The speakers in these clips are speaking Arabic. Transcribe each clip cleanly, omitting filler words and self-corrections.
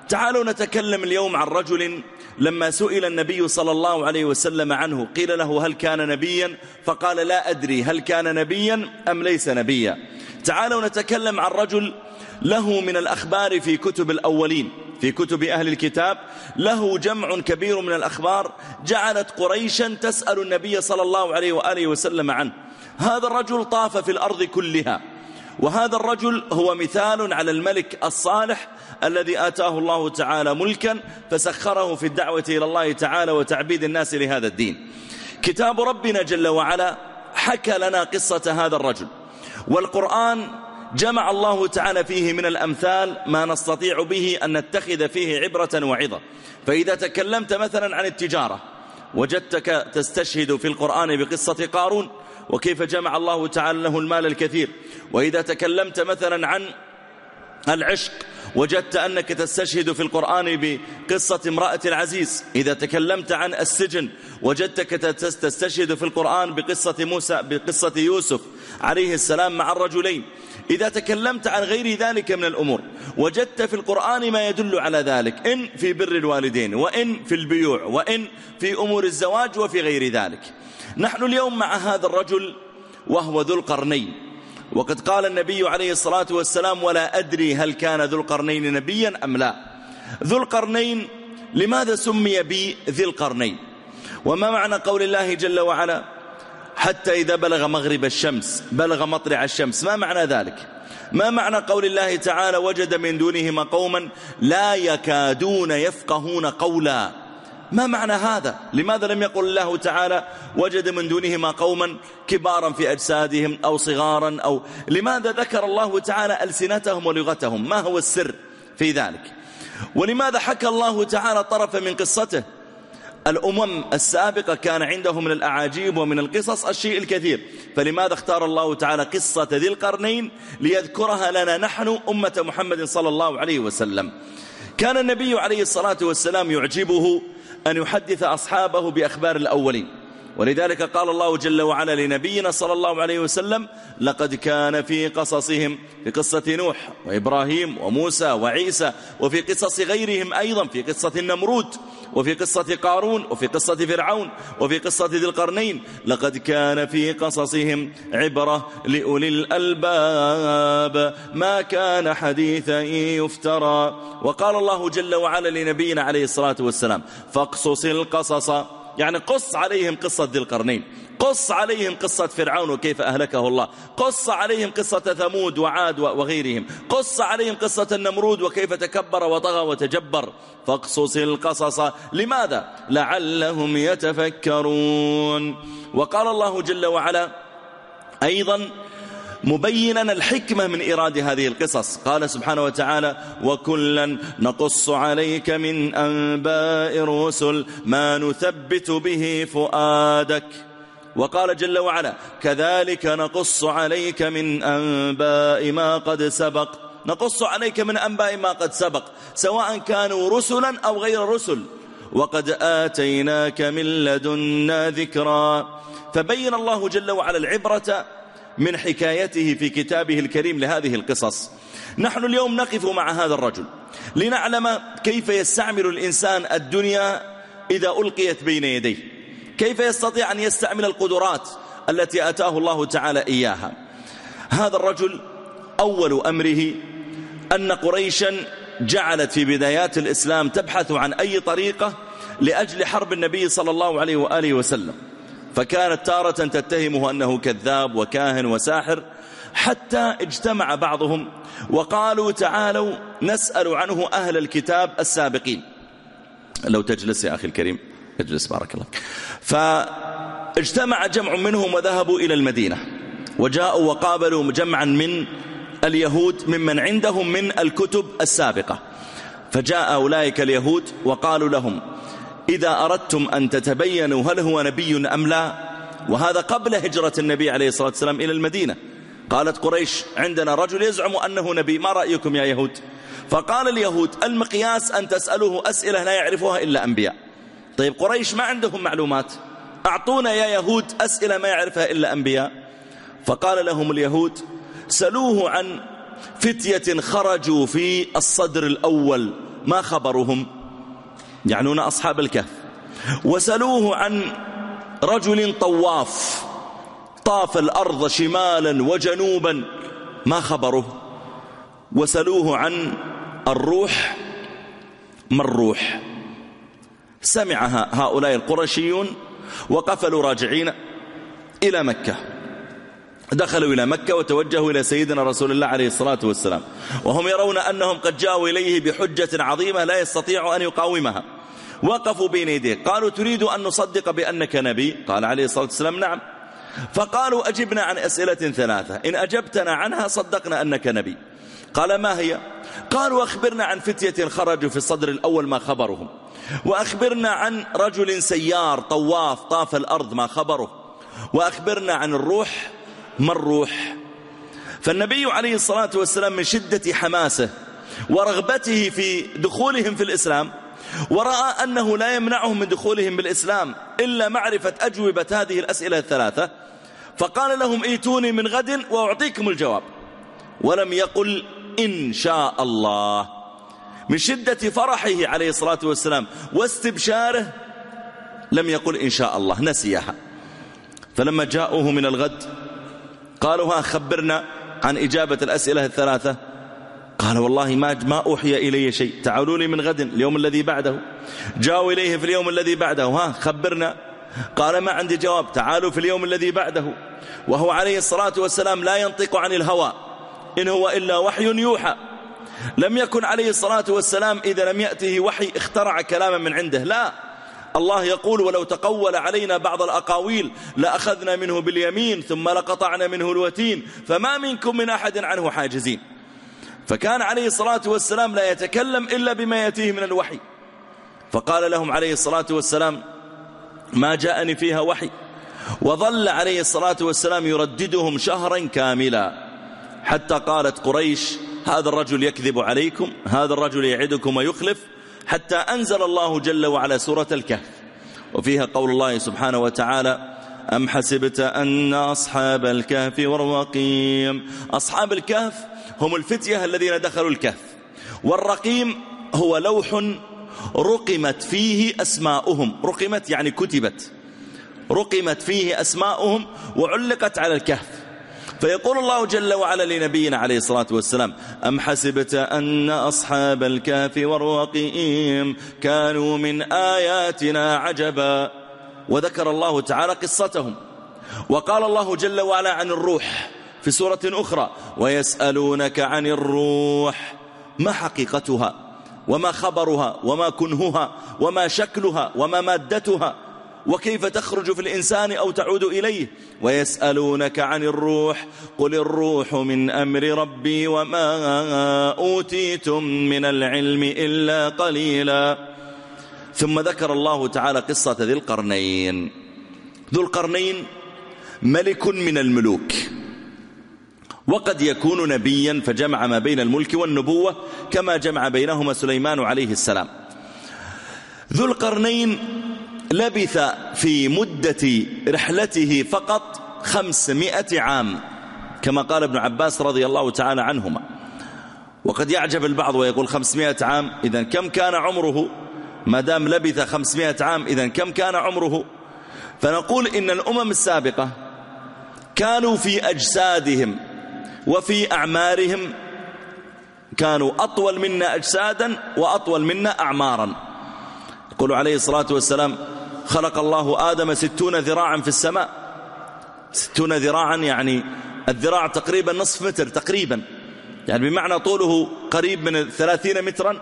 تعالوا نتكلم اليوم عن رجل لما سئل النبي صلى الله عليه وسلم عنه قيل له هل كان نبيا؟ فقال لا أدري هل كان نبيا أم ليس نبيا. تعالوا نتكلم عن رجل له من الأخبار في كتب الأولين، في كتب أهل الكتاب له جمع كبير من الأخبار جعلت قريشا تسأل النبي صلى الله عليه وآله وسلم عنه. هذا الرجل طاف في الأرض كلها، وهذا الرجل هو مثال على الملك الصالح الذي آتاه الله تعالى ملكا فسخره في الدعوة إلى الله تعالى وتعبيد الناس لهذا الدين. كتاب ربنا جل وعلا حكى لنا قصة هذا الرجل، والقرآن جمع الله تعالى فيه من الأمثال ما نستطيع به أن نتخذ فيه عبرة وعظة. فإذا تكلمت مثلا عن التجارة وجدتك تستشهد في القرآن بقصة قارون وكيف جمع الله تعالى له المال الكثير. وإذا تكلمت مثلا عن العشق وجدت أنك تستشهد في القرآن بقصة امرأة العزيز. إذا تكلمت عن السجن وجدتك تستشهد في القرآن بقصة يوسف عليه السلام مع الرجلين. إذا تكلمت عن غير ذلك من الأمور وجدت في القرآن ما يدل على ذلك، إن في بر الوالدين وإن في البيوع وإن في أمور الزواج وفي غير ذلك. نحن اليوم مع هذا الرجل وهو ذو القرنين، وقد قال النبي عليه الصلاة والسلام ولا أدري هل كان ذو القرنين نبيا أم لا. ذو القرنين لماذا سمي بذي القرنين؟ وما معنى قول الله جل وعلا حتى إذا بلغ مغرب الشمس بلغ مطلع الشمس؟ ما معنى ذلك؟ ما معنى قول الله تعالى وجد من دونهما قوما لا يكادون يفقهون قولا؟ ما معنى هذا؟ لماذا لم يقل الله تعالى وجد من دونهما قوما كبارا في أجسادهم أو صغارا أو لماذا ذكر الله تعالى ألسنتهم ولغتهم؟ ما هو السر في ذلك؟ ولماذا حكى الله تعالى طرفا من قصته؟ الأمم السابقة كان عندهم من الأعاجيب ومن القصص الشيء الكثير، فلماذا اختار الله تعالى قصة ذي القرنين ليذكرها لنا نحن أمة محمد صلى الله عليه وسلم؟ كان النبي عليه الصلاة والسلام يعجبه أن يحدث أصحابه بأخبار الأولين، ولذلك قال الله جل وعلا لنبينا صلى الله عليه وسلم لقد كان في قصصهم، في قصة نوح وإبراهيم وموسى وعيسى وفي قصص غيرهم أيضا، في قصة النمرود وفي قصة قارون وفي قصة فرعون وفي قصة ذي القرنين لقد كان في قصصهم عبرة لأولي الألباب ما كان حديثا يفترى. وقال الله جل وعلا لنبينا عليه الصلاة والسلام فاقصص القصص، يعني قص عليهم قصة ذي القرنين، قص عليهم قصة فرعون وكيف أهلكه الله، قص عليهم قصة ثمود وعاد وغيرهم، قص عليهم قصة النمرود وكيف تكبر وطغى وتجبر. فاقصص القصص، لماذا؟ لعلهم يتفكرون. وقال الله جل وعلا أيضا مبينا الحكمة من إيراد هذه القصص، قال سبحانه وتعالى وكلا نقص عليك من أنباء الرسل ما نثبت به فؤادك. وقال جل وعلا كذلك نقص عليك من أنباء ما قد سبق، نقص عليك من أنباء ما قد سبق سواء كانوا رسلا أو غير رسل، وقد آتيناك من لدنا ذكرا. فبين الله جل وعلا العبرة من حكايته في كتابه الكريم لهذه القصص. نحن اليوم نقف مع هذا الرجل لنعلم كيف يستعمل الإنسان الدنيا إذا ألقيت بين يديه، كيف يستطيع أن يستعمل القدرات التي آتاه الله تعالى إياها. هذا الرجل أول أمره أن قريشا جعلت في بدايات الإسلام تبحث عن أي طريقة لأجل حرب النبي صلى الله عليه وآله وسلم، فكانت تارة تتهمه أنه كذاب وكاهن وساحر، حتى اجتمع بعضهم وقالوا تعالوا نسأل عنه أهل الكتاب السابقين. لو تجلس يا أخي الكريم، اجلس بارك الله. فاجتمع جمع منهم وذهبوا إلى المدينة وجاءوا وقابلوا جمعا من اليهود ممن عندهم من الكتب السابقة. فجاء أولئك اليهود وقالوا لهم إذا أردتم أن تتبينوا هل هو نبي أم لا، وهذا قبل هجرة النبي عليه الصلاة والسلام إلى المدينة. قالت قريش عندنا رجل يزعم أنه نبي، ما رأيكم يا يهود؟ فقال اليهود المقياس أن تسألوه أسئلة لا يعرفها إلا أنبياء. طيب قريش ما عندهم معلومات، أعطونا يا يهود أسئلة ما يعرفها إلا أنبياء. فقال لهم اليهود سلوه عن فتية خرجوا في الصدر الأول ما خبرهم؟ يعنون أصحاب الكهف. وسألوه عن رجل طواف طاف الأرض شمالا وجنوبا، ما خبره؟ وسألوه عن الروح، ما الروح؟ سمعها هؤلاء القرشيون وقفلوا راجعين إلى مكة. دخلوا إلى مكة وتوجهوا إلى سيدنا رسول الله عليه الصلاة والسلام، وهم يرون أنهم قد جاءوا إليه بحجة عظيمة لا يستطيع أن يقاومها. وقفوا بين يديه، قالوا تريد أن نصدق بأنك نبي؟ قال عليه الصلاة والسلام نعم. فقالوا أجبنا عن أسئلة ثلاثة، إن أجبتنا عنها صدقنا أنك نبي. قال ما هي؟ قالوا أخبرنا عن فتية خرجوا في الصدر الأول، ما خبرهم؟ وأخبرنا عن رجل سيار طواف طاف الأرض، ما خبره؟ وأخبرنا عن الروح، ما الروح؟ فالنبي عليه الصلاة والسلام من شدة حماسه ورغبته في دخولهم في الإسلام، ورأى أنه لا يمنعهم من دخولهم بالإسلام إلا معرفة أجوبة هذه الأسئلة الثلاثة، فقال لهم ائتوني من غد وأعطيكم الجواب. ولم يقل إن شاء الله. من شدة فرحه عليه الصلاة والسلام واستبشاره لم يقل إن شاء الله، نسيها. فلما جاءوه من الغد قالوا ها خبرنا عن إجابة الأسئلة الثلاثة. قال والله ما أوحي إلي شيء، تعالوا لي من غد اليوم الذي بعده. جاءوا إليه في اليوم الذي بعده، ها خبرنا. قال ما عندي جواب، تعالوا في اليوم الذي بعده. وهو عليه الصلاة والسلام لا ينطق عن الهوى، إن هو إلا وحي يوحى. لم يكن عليه الصلاة والسلام إذا لم يأته وحي اخترع كلاما من عنده، لا، الله يقول ولو تقول علينا بعض الأقاويل لأخذنا منه باليمين ثم لقطعنا منه الوتين فما منكم من أحد عنه حاجزين. فكان عليه الصلاة والسلام لا يتكلم إلا بما يأتيه من الوحي. فقال لهم عليه الصلاة والسلام ما جاءني فيها وحي. وظل عليه الصلاة والسلام يرددهم شهرا كاملا، حتى قالت قريش هذا الرجل يكذب عليكم، هذا الرجل يعدكم ويخلف، حتى أنزل الله جل وعلا سورة الكهف، وفيها قول الله سبحانه وتعالى أم حسبت أن أصحاب الكهف والرقيم. أصحاب الكهف هم الفتية الذين دخلوا الكهف، والرقيم هو لوح رقمت فيه أسماؤهم، رقمت يعني كتبت، رقمت فيه أسماؤهم وعلقت على الكهف. فيقول الله جل وعلا لنبينا عليه الصلاة والسلام أم حسبت أن أصحاب الكهف والرقيم كانوا من آياتنا عجبا. وذكر الله تعالى قصتهم. وقال الله جل وعلا عن الروح في سورة أخرى ويسألونك عن الروح، ما حقيقتها وما خبرها وما كنهها وما شكلها وما مادتها وكيف تخرج في الإنسان أو تعود إليه. ويسألونك عن الروح قل الروح من أمر ربي وما أوتيتم من العلم إلا قليلا. ثم ذكر الله تعالى قصة ذي القرنين. ذو القرنين ملك من الملوك، وقد يكون نبيا فجمع ما بين الملك والنبوة كما جمع بينهما سليمان عليه السلام. ذو القرنين لبث في مدة رحلته فقط 500 عام كما قال ابن عباس رضي الله تعالى عنهما. وقد يعجب البعض ويقول 500 عام، إذن كم كان عمره؟ ما دام لبث 500 عام إذن كم كان عمره؟ فنقول إن الأمم السابقة كانوا في أجسادهم وفي أعمارهم كانوا أطول منا أجسادا وأطول منا أعمارا. يقول عليه الصلاة والسلام خلق الله آدم 60 ذراعا في السماء. 60 ذراعا يعني الذراع تقريبا نصف متر تقريبا، يعني بمعنى طوله قريب من 30 مترا.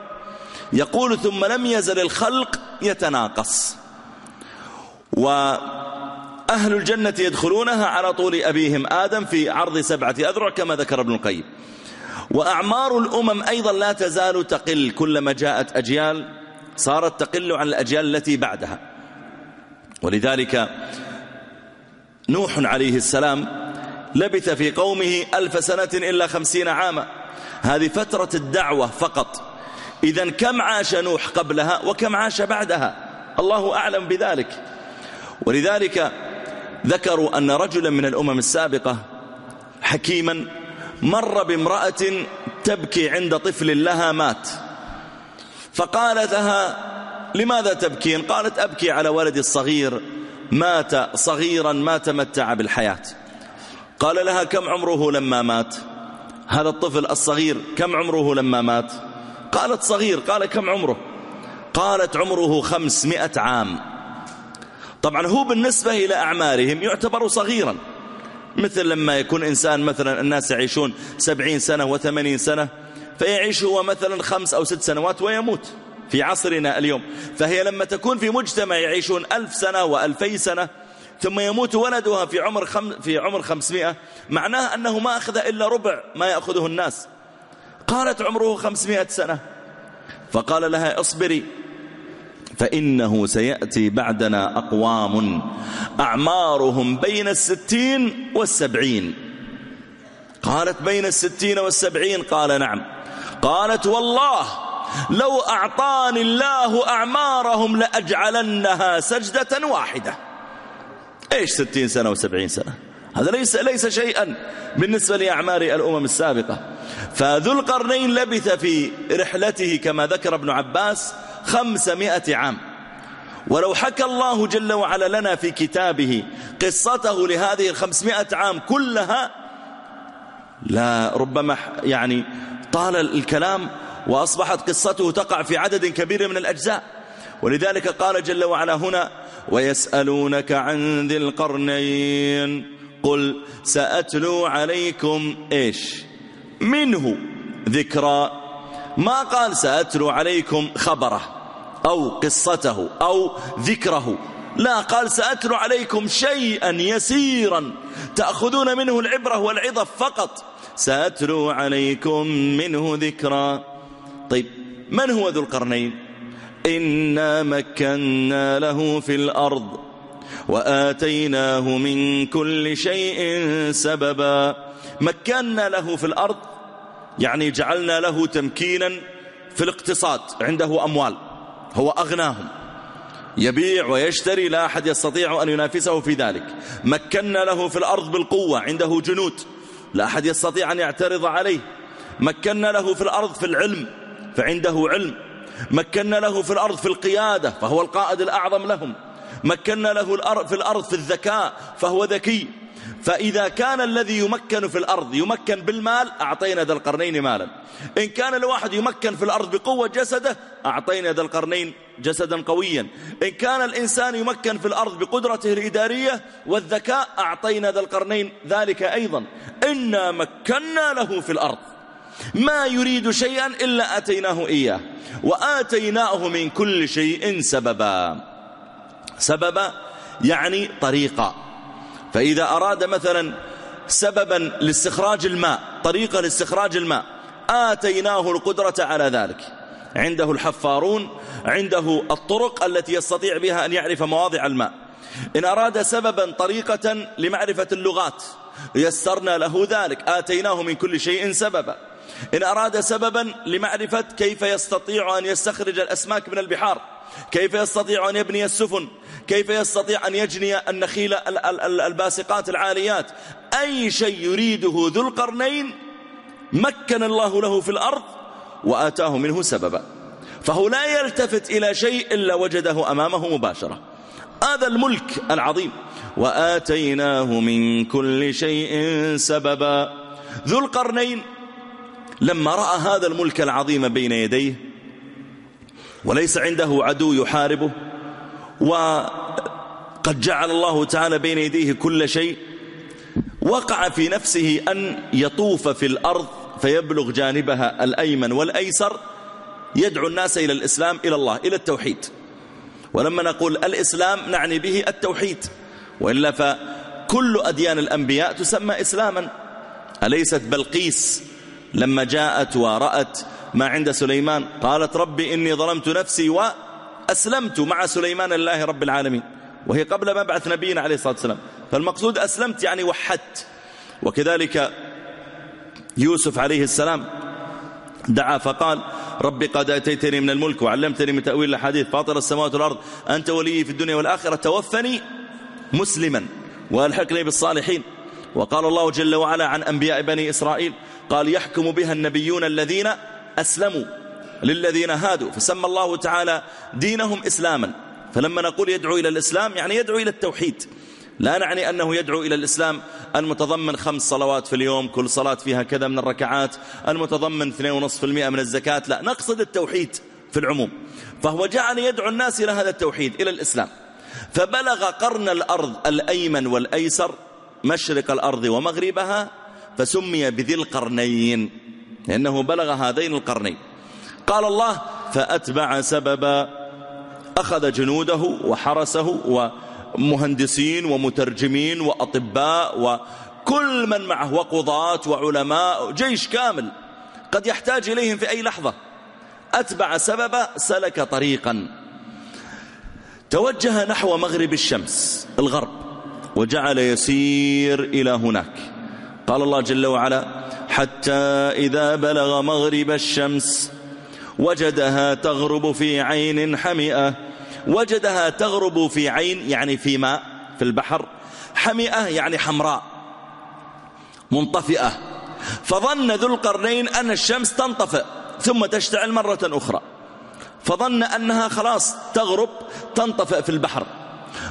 يقول ثم لم يزل الخلق يتناقص، وأهل الجنة يدخلونها على طول أبيهم آدم في عرض 7 أذرع كما ذكر ابن القيم. وأعمار الأمم أيضا لا تزال تقل، كلما جاءت أجيال صارت تقل عن الأجيال التي بعدها. ولذلك نوح عليه السلام لبث في قومه 1000 سنة إلا 50 عاما، هذه فترة الدعوة فقط. إذن كم عاش نوح قبلها وكم عاش بعدها؟ الله أعلم بذلك. ولذلك ذكروا أن رجلا من الأمم السابقة حكيما مر بامرأة تبكي عند طفل لها مات، فقالت لها لماذا تبكين؟ قالت أبكي على ولدي الصغير، مات صغيرا ما تمتع بالحياة. قال لها كم عمره لما مات؟ هذا الطفل الصغير كم عمره لما مات؟ قالت صغير. قال كم عمره؟ قالت عمره 500 عام. طبعا هو بالنسبة إلى أعمارهم يعتبر صغيرا، مثل لما يكون إنسان مثلا الناس يعيشون 70 سنة و80 سنة، فيعيش هو مثلا 5 أو 6 سنوات ويموت في عصرنا اليوم. فهي لما تكون في مجتمع يعيشون 1000 سنة و2000 سنة ثم يموت ولدها في عمر 500، معناه أنه ما أخذ إلا ربع ما يأخذه الناس. قالت عمره 500 سنة. فقال لها اصبري فإنه سيأتي بعدنا أقوام أعمارهم بين 60 و70. قالت بين 60 و70؟ قال نعم. قالت والله لو أعطاني الله أعمارهم لأجعلنها سجدة واحدة. إيش 60 سنة و70 سنة؟ هذا ليس شيئا بالنسبة لأعمار الأمم السابقة. فذو القرنين لبث في رحلته كما ذكر ابن عباس 500 عام. ولو حكى الله جل وعلا لنا في كتابه قصته لهذه 500 عام كلها لا ربما يعني طال الكلام وأصبحت قصته تقع في عدد كبير من الأجزاء. ولذلك قال جل وعلا هنا ويسألونك عن ذي القرنين قل سأتلو عليكم إيش منه ذكرى. ما قال سأتلو عليكم خبره أو قصته أو ذكره، لا، قال سأتلو عليكم شيئا يسيرا تأخذون منه العبرة والعظة فقط. سأتلو عليكم منه ذكرى. طيب من هو ذو القرنين؟ إنا مكنا له في الأرض وآتيناه من كل شيء سببا. مكنا له في الأرض يعني جعلنا له تمكينا في الاقتصاد، عنده أموال، هو أغناهم، يبيع ويشتري، لا أحد يستطيع أن ينافسه في ذلك. مكنا له في الأرض بالقوة، عنده جنود لا أحد يستطيع أن يعترض عليه. مكنا له في الأرض في العلم فعنده علم. مكنا له في الأرض في القيادة فهو القائد الأعظم لهم. مكنا له في الأرض في الذكاء فهو ذكي. فإذا كان الذي يمكن في الأرض يمكن بالمال أعطينا ذا القرنين مالا. إن كان الواحد يمكن في الأرض بقوة جسده أعطينا ذا القرنين جسدا قويا. إن كان الإنسان يمكن في الأرض بقدرته الإدارية والذكاء أعطينا ذا القرنين ذلك أيضا. إنا مكنا له في الأرض ما يريد شيئا إلا أتيناه إياه وآتيناه من كل شيء سببا. سببا يعني طريقة. فإذا أراد مثلا سببا لاستخراج الماء، طريقة لاستخراج الماء، آتيناه القدرة على ذلك. عنده الحفارون، عنده الطرق التي يستطيع بها أن يعرف مواضع الماء. إن أراد سببا طريقة لمعرفة اللغات يسرنا له ذلك، آتيناه من كل شيء سببا. إن أراد سببا لمعرفة كيف يستطيع أن يستخرج الأسماك من البحار، كيف يستطيع أن يبني السفن، كيف يستطيع أن يجني النخيل الباسقات العاليات، أي شيء يريده ذو القرنين مكن الله له في الأرض وآتاه منه سببا. فهو لا يلتفت إلى شيء إلا وجده أمامه مباشرة. هذا الملك العظيم. وآتيناه من كل شيء سببا. ذو القرنين لما رأى هذا الملك العظيم بين يديه وليس عنده عدو يحاربه، وقد جعل الله تعالى بين يديه كل شيء، وقع في نفسه أن يطوف في الأرض فيبلغ جانبها الأيمن والأيسر يدعو الناس إلى الإسلام، إلى الله، إلى التوحيد. ولما نقول الإسلام نعني به التوحيد، وإلا فكل أديان الأنبياء تسمى إسلاما. أليست بلقيس لما جاءت ورأت ما عند سليمان قالت ربي إني ظلمت نفسي وأسلمت مع سليمان لله رب العالمين، وهي قبل مبعث نبينا عليه الصلاة والسلام. فالمقصود أسلمت يعني وحدت. وكذلك يوسف عليه السلام دعا فقال ربي قد أتيتني من الملك وعلمتني من تأويل الحديث فاطر السماوات والأرض أنت ولي في الدنيا والآخرة توفني مسلما وألحقني بالصالحين. وقال الله جل وعلا عن أنبياء بني إسرائيل قال يحكم بها النبيون الذين أسلموا للذين هادوا، فسمى الله تعالى دينهم إسلاما. فلما نقول يدعو إلى الإسلام يعني يدعو إلى التوحيد، لا نعني أنه يدعو إلى الإسلام المتضمن 5 صلوات في اليوم، كل صلاة فيها كذا من الركعات، المتضمن 2.5% من الزكاة، لا، نقصد التوحيد في العموم. فهو جعل يدعو الناس إلى هذا التوحيد، إلى الإسلام. فبلغ قرن الأرض الأيمن والأيسر، مشرق الأرض ومغربها، فسمي بذي القرنين لأنه بلغ هذين القرنين. قال الله: فأتبع سببا، أخذ جنوده وحرسه ومهندسين ومترجمين وأطباء وكل من معه وقضاة وعلماء، جيش كامل قد يحتاج إليهم في أي لحظة. أتبع سببا، سلك طريقا، توجه نحو مغرب الشمس الغرب، وجعل يسير إلى هناك. قال الله جل وعلا: حتى إذا بلغ مغرب الشمس وجدها تغرب في عين حمئة. وجدها تغرب في عين يعني في ماء في البحر، حمئة يعني حمراء منطفئة. فظن ذو القرنين أن الشمس تنطفئ ثم تشتعل مرة أخرى، فظن أنها خلاص تغرب تنطفئ في البحر.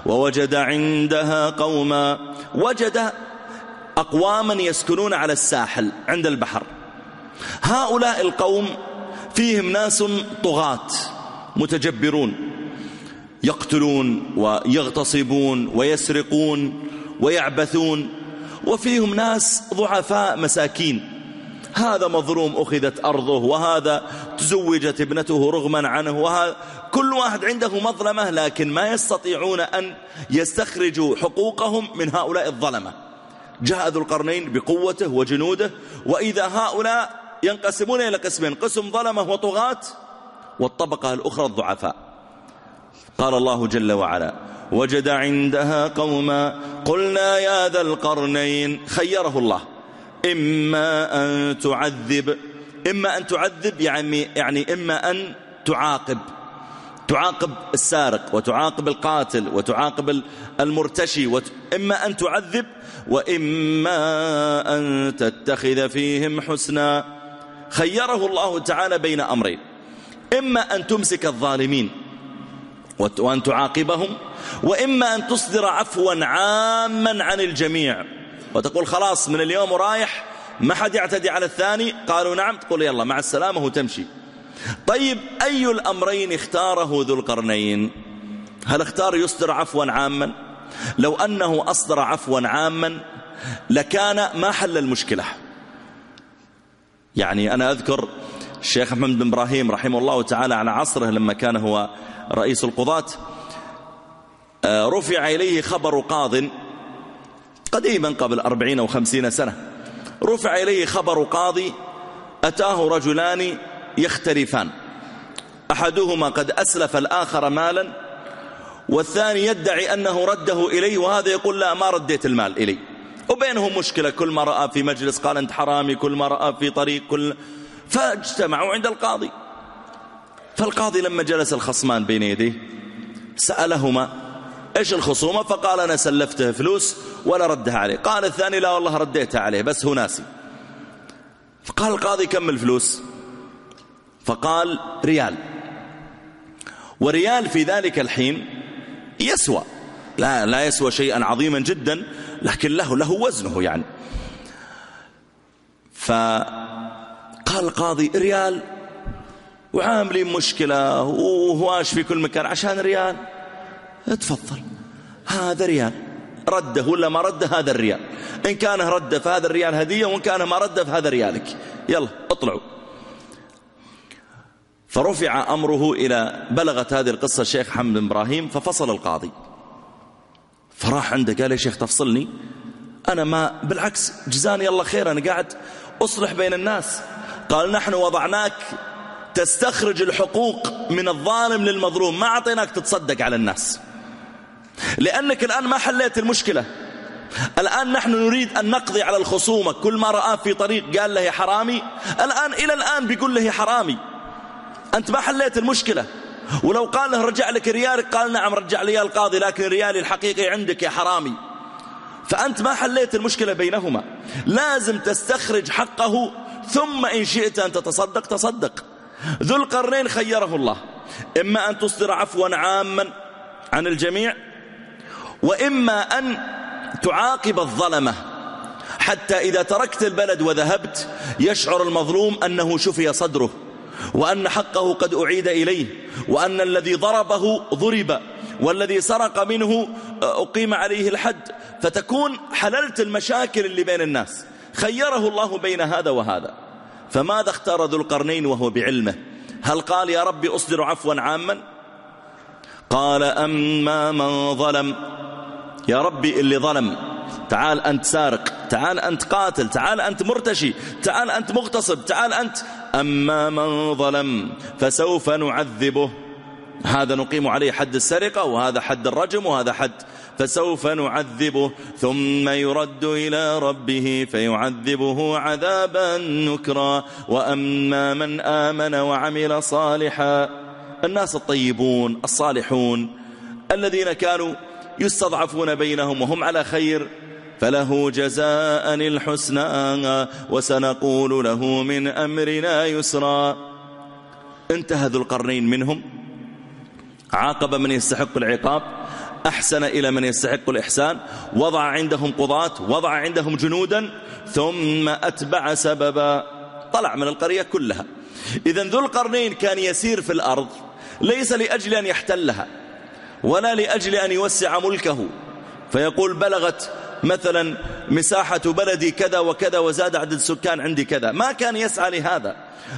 ووجد عندها قوما، وجد أقواما يسكنون على الساحل عند البحر. هؤلاء القوم فيهم ناس طغاة متجبرون، يقتلون ويغتصبون ويسرقون ويعبثون، وفيهم ناس ضعفاء مساكين، هذا مظلوم أخذت أرضه، وهذا تزوجت ابنته رغما عنه، وهذا كل واحد عنده مظلمة، لكن ما يستطيعون أن يستخرجوا حقوقهم من هؤلاء الظلمة. جاء ذو القرنين بقوته وجنوده، وإذا هؤلاء ينقسمون إلى قسمين: قسم ظلمة وطغاة، والطبقة الأخرى الضعفاء. قال الله جل وعلا: وجد عندها قوما قلنا يا ذا القرنين، خيره الله: إما أن تعذب، إما أن تعذب يعني إما أن تعاقب السارق، وتعاقب القاتل، وتعاقب المرتشي، إما أن تعذب، وإما أن تتخذ فيهم حسنا. خيره الله تعالى بين أمرين: إما أن تمسك الظالمين وأن تعاقبهم، وإما أن تصدر عفوا عاما عن الجميع وتقول خلاص من اليوم رايح ما حد يعتدي على الثاني. قالوا نعم، تقول يلا مع السلامة وتمشي. طيب أي الأمرين اختاره ذو القرنين؟ هل اختار يصدر عفوا عاما؟ لو أنه أصدر عفوا عاما لكان ما حل المشكلة. يعني أنا أذكر الشيخ محمد بن إبراهيم رحمه الله تعالى على عصره لما كان هو رئيس القضاة، رفع إليه خبر قاض قديما قبل 40 أو 50 سنة، رفع إليه خبر قاضي أتاه رجلان يختلفان، أحدهما قد أسلف الآخر مالا، والثاني يدعي أنه رده إليه، وهذا يقول لا ما رديت المال إلي، وبينهم مشكلة. كل ما رأى في مجلس قال أنت حرامي، كل ما رأى في طريق فاجتمعوا عند القاضي. فالقاضي لما جلس الخصمان بين يديه سألهما إيش الخصومة؟ فقال أنا سلفته فلوس ولا ردها عليه. قال الثاني لا والله رديتها عليه بس هو ناسي. فقال القاضي كم الفلوس؟ فقال ريال. وريال في ذلك الحين يسوى، لا يسوى شيئا عظيما جدا، لكن له وزنه يعني. فقال القاضي ريال وعاملين مشكلة وهواش في كل مكان عشان ريال، اتفضل هذا ريال، رده ولا ما رده هذا الريال، إن كان رده فهذا الريال هدية، وإن كان ما رده فهذا ريالك، يلا اطلعوا. فرفع أمره إلى بلغت هذه القصة الشيخ محمد بن إبراهيم، ففصل القاضي، فراح عنده قال يا شيخ تفصلني، أنا ما بالعكس جزاني الله خير، أنا قاعد أصلح بين الناس. قال نحن وضعناك تستخرج الحقوق من الظالم للمظلوم، ما أعطيناك تتصدق على الناس، لأنك الآن ما حليت المشكلة. الآن نحن نريد أن نقضي على الخصومة، كل ما رآه في طريق قال له يا حرامي، إلى الآن بيقول له يا حرامي، أنت ما حليت المشكلة. ولو قال له رجع لك ريالك قال نعم رجع لي القاضي، لكن ريالي الحقيقي عندك يا حرامي. فأنت ما حليت المشكلة بينهما، لازم تستخرج حقه، ثم إن شئت أن تتصدق تصدق. ذو القرنين خيره الله إما أن تصدر عفوا عاما عن الجميع، وإما أن تعاقب الظلمة حتى إذا تركت البلد وذهبت يشعر المظلوم أنه شفي صدره، وأن حقه قد أعيد إليه، وأن الذي ضربه ضرب، والذي سرق منه أقيم عليه الحد، فتكون حللت المشاكل اللي بين الناس. خيره الله بين هذا وهذا. فماذا اختار ذو القرنين وهو بعلمه؟ هل قال يا ربي أصدر عفوا عاما؟ قال أما من ظلم، يا ربي اللي ظلم، تعال أنت سارق، تعال أنت قاتل، تعال أنت مرتشي، تعال أنت مغتصب، تعال أنت، أما من ظلم فسوف نعذبه، هذا نقيم عليه حد السرقة، وهذا حد الرجم، وهذا حد، فسوف نعذبه ثم يرد إلى ربه فيعذبه عذابا نكرا، وأما من آمن وعمل صالحا، الناس الطيبون الصالحون الذين كانوا يستضعفون بينهم وهم على خير، فله جزاء الحسنى وسنقول له من أمرنا يسرا. انتهى ذو القرنين منهم، عاقب من يستحق العقاب، أحسن إلى من يستحق الإحسان، وضع عندهم قضاة، وضع عندهم جنودا، ثم أتبع سببا، طلع من القرية كلها. إذن ذو القرنين كان يسير في الأرض ليس لأجل أن يحتلها ولا لأجل أن يوسع ملكه فيقول بلغت مثلا مساحة بلدي كذا وكذا وزاد عدد السكان عندي كذا، ما كان يسعى لهذا.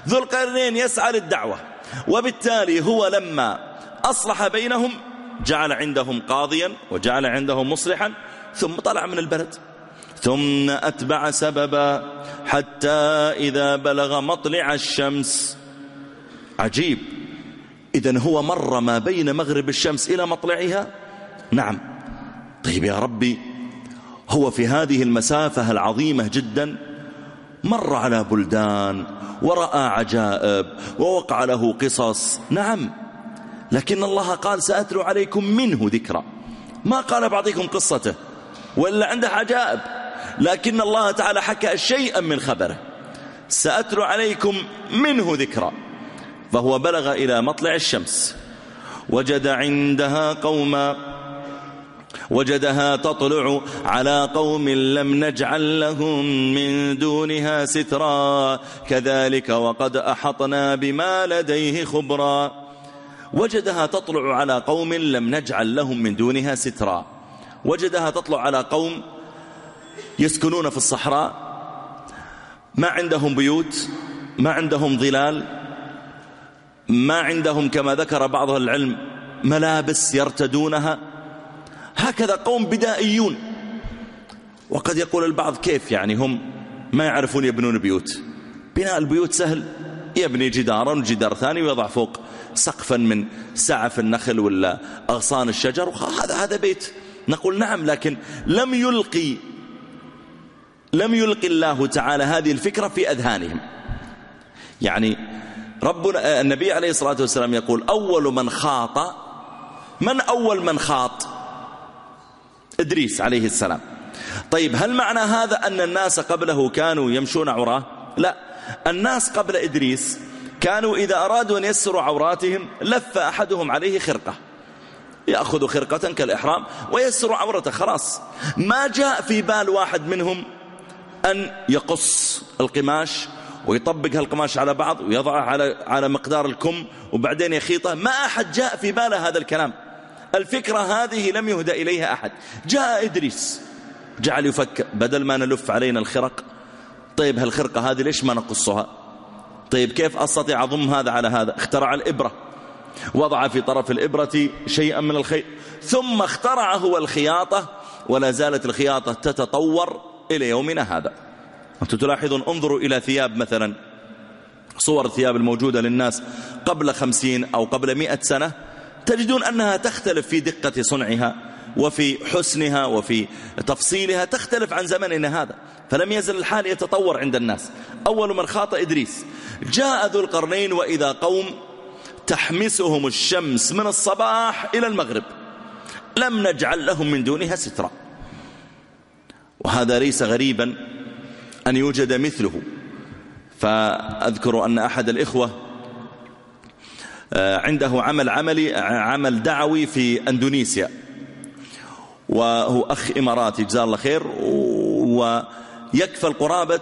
ذو القرنين يسعى للدعوة، وبالتالي هو لما أصلح بينهم جعل عندهم قاضيا وجعل عندهم مصلحا، ثم طلع من البلد. ثم أتبع سببا حتى إذا بلغ مطلع الشمس. عجيب، إذن هو مر ما بين مغرب الشمس إلى مطلعها. نعم. طيب يا ربي، هو في هذه المسافة العظيمة جدا مر على بلدان ورأى عجائب ووقع له قصص، نعم، لكن الله قال سأتلو عليكم منه ذكرى، ما قال بعضكم قصته وإلا عنده عجائب، لكن الله تعالى حكى شيئا من خبره، سأتلو عليكم منه ذكرى. فهو بلغ إلى مطلع الشمس وجد عندها قوما، وجدها تطلع على قوم لم نجعل لهم من دونها سترا كذلك وقد أحطنا بما لديه خبرا. وجدها تطلع على قوم لم نجعل لهم من دونها سترا، وجدها تطلع على قوم يسكنون في الصحراء، ما عندهم بيوت، ما عندهم ظلال، ما عندهم كما ذكر بعض العلم ملابس يرتدونها، هكذا قوم بدائيون. وقد يقول البعض كيف يعني هم ما يعرفون يبنون بيوت؟ بناء البيوت سهل، يبني جدارا وجدار ثاني ويضع فوق سقفا من سعف النخل ولا أغصان الشجر، هذا بيت. نقول نعم، لكن لم يلقي الله تعالى هذه الفكرة في أذهانهم. يعني ربنا النبي عليه الصلاة والسلام يقول أول من خاط، من أول من خاط؟ إدريس عليه السلام. طيب هل معنى هذا أن الناس قبله كانوا يمشون عراه؟ لا، الناس قبل إدريس كانوا إذا أرادوا أن يسروا عوراتهم لف أحدهم عليه خرقة، يأخذ خرقة كالإحرام ويسر عورته، خلاص. ما جاء في بال واحد منهم أن يقص القماش ويطبق هالقماش على بعض ويضعه على مقدار الكم وبعدين يخيطه، ما أحد جاء في باله هذا الكلام. الفكرة هذه لم يهدى إليها أحد. جاء إدريس جعل يفكر، بدل ما نلف علينا الخرق، طيب هالخرقة هذه ليش ما نقصها؟ طيب كيف أستطيع أضم هذا على هذا؟ اخترع الإبرة، وضع في طرف الإبرة شيئا من الخيط، ثم اخترع هو الخياطة، ولا زالت الخياطة تتطور إلى يومنا هذا. أنتم تلاحظون، انظروا إلى ثياب مثلا، صور الثياب الموجودة للناس قبل 50 أو قبل 100 سنة، تجدون أنها تختلف في دقة صنعها وفي حسنها وفي تفصيلها، تختلف عن زمننا هذا. فلم يزل الحال يتطور عند الناس. أول من خاط إدريس. جاء ذو القرنين وإذا قوم تحمسهم الشمس من الصباح إلى المغرب، لم نجعل لهم من دونها سترا. وهذا ليس غريبا أن يوجد مثله. فأذكر أن أحد الإخوة عنده عمل دعوي في أندونيسيا، وهو أخ إماراتي جزاه الله خير، ويكفل قرابة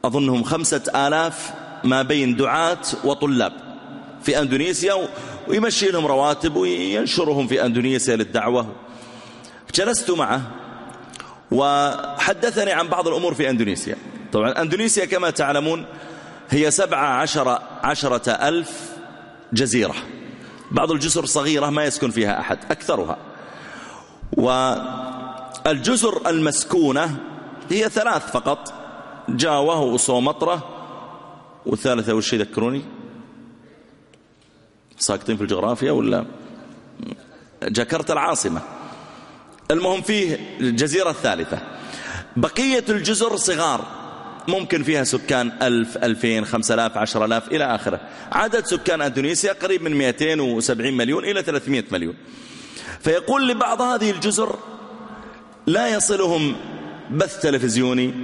أظنهم 5000 ما بين دعاة وطلاب في أندونيسيا، ويمشي لهم رواتب وينشرهم في أندونيسيا للدعوة. جلست معه وحدثني عن بعض الأمور في أندونيسيا. طبعا أندونيسيا كما تعلمون هي 17,000 جزيرة، بعض الجزر صغيرة ما يسكن فيها أحد أكثرها، والجزر المسكونة هي 3 فقط، جاوة وسومطرة والثالثة والشيء ذكروني، ساكتين في الجغرافيا ولا جاكرتا العاصمة، المهم فيه الجزيرة الثالثة. بقية الجزر صغار ممكن فيها سكان 1000 2000 5000 10000 إلى آخره. عدد سكان أندونيسيا قريب من 270 مليون إلى 300 مليون. فيقول لبعض هذه الجزر لا يصلهم بث تلفزيوني،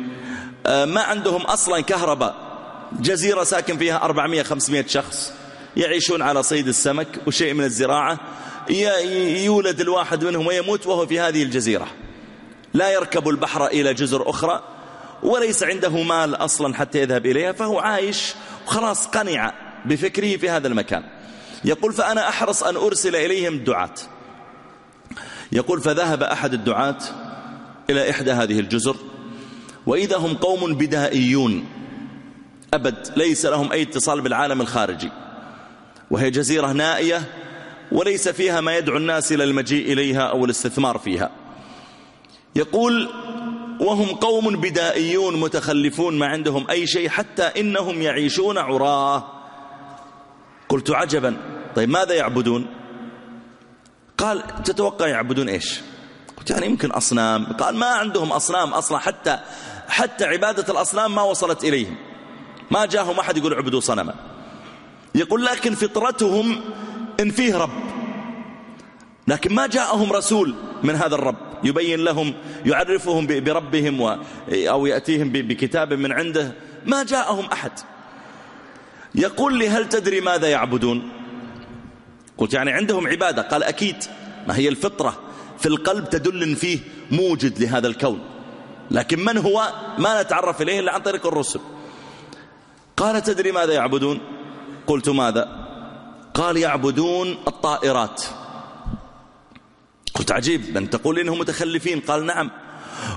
ما عندهم أصلا كهرباء، جزيرة ساكن فيها 400-500 شخص يعيشون على صيد السمك وشيء من الزراعة، يولد الواحد منهم ويموت وهو في هذه الجزيرة، لا يركب البحر إلى جزر أخرى، وليس عنده مال أصلا حتى يذهب إليها، فهو عايش وخلاص قنع بفكره في هذا المكان. يقول فأنا أحرص أن أرسل إليهم الدعاة. يقول فذهب أحد الدعاة إلى إحدى هذه الجزر، وإذا هم قوم بدائيون أبد، ليس لهم أي اتصال بالعالم الخارجي، وهي جزيرة نائية وليس فيها ما يدعو الناس إلى المجيء إليها أو الاستثمار فيها. يقول وهم قوم بدائيون متخلفون، ما عندهم أي شيء، حتى إنهم يعيشون عراه. قلت عجبا، طيب ماذا يعبدون؟ قال تتوقع يعبدون إيش؟ قلت يعني يمكن أصنام. قال ما عندهم أصنام أصلا، حتى عبادة الأصنام ما وصلت إليهم، ما جاءهم أحد يقول عبدوا صنما. يقول لكن فطرتهم إن فيه رب، لكن ما جاءهم رسول من هذا الرب يبين لهم يعرفهم بربهم أو يأتيهم بكتاب من عنده، ما جاءهم أحد. يقول لي هل تدري ماذا يعبدون؟ قلت يعني عندهم عبادة. قال أكيد، ما هي الفطرة في القلب تدل إن فيه موجد لهذا الكون، لكن من هو ما نتعرف إليه إلا عن طريق الرسل. قال تدري ماذا يعبدون؟ قلت ماذا؟ قال يعبدون الطائرات. قلت عجيب، من تقول إنهم متخلفين؟ قال نعم،